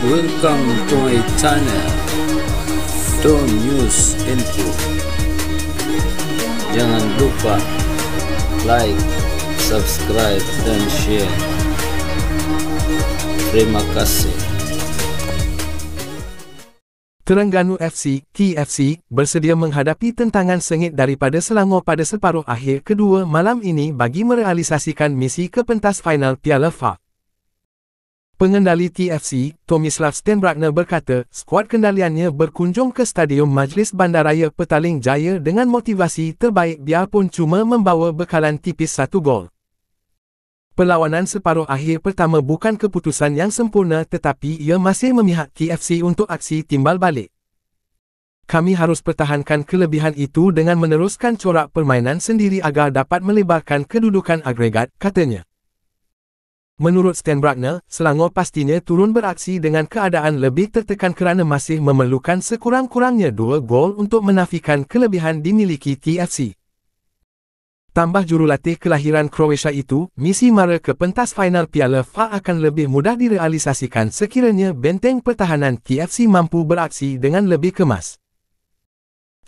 Welcome to my channel, Don News Info. Jangan lupa like, subscribe, dan share. Terima kasih. Terengganu FC, TFC, bersedia menghadapi tentangan sengit daripada Selangor pada separuh akhir kedua malam ini bagi merealisasikan misi ke pentas final Piala FA. Pengendali TFC, Tomislav Stenbrakner berkata, skuad kendaliannya berkunjung ke Stadium Majlis Bandaraya Petaling Jaya dengan motivasi terbaik biarpun cuma membawa bekalan tipis 1 gol. Perlawanan separuh akhir pertama bukan keputusan yang sempurna tetapi ia masih memihak TFC untuk aksi timbal balik. Kami harus pertahankan kelebihan itu dengan meneruskan corak permainan sendiri agar dapat melebarkan kedudukan agregat, katanya. Menurut Stenbrakner, Selangor pastinya turun beraksi dengan keadaan lebih tertekan kerana masih memerlukan sekurang-kurangnya 2 gol untuk menafikan kelebihan dimiliki TFC. Tambah jurulatih kelahiran Croatia itu, misi mara ke pentas final Piala FA akan lebih mudah direalisasikan sekiranya benteng pertahanan TFC mampu beraksi dengan lebih kemas.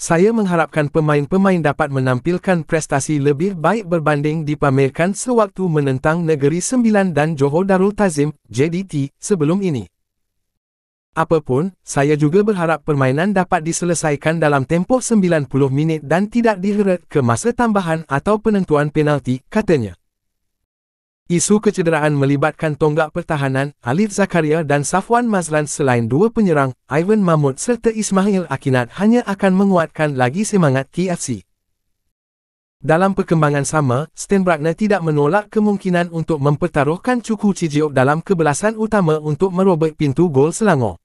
Saya mengharapkan pemain-pemain dapat menampilkan prestasi lebih baik berbanding dipamerkan sewaktu menentang Negeri Sembilan dan Johor Darul Ta'zim, JDT, sebelum ini. Apapun, saya juga berharap permainan dapat diselesaikan dalam tempoh 90 minit dan tidak diheret ke masa tambahan atau penentuan penalti, katanya. Isu kecederaan melibatkan tonggak pertahanan, Alif Zakaria dan Safwan Mazlan selain dua penyerang, Ivan Mahmud serta Ismail Akinat hanya akan menguatkan lagi semangat TFC. Dalam perkembangan sama, Stenbrakner tidak menolak kemungkinan untuk mempertaruhkan Cuku Cijiok dalam kebelasan utama untuk merobek pintu gol Selangor.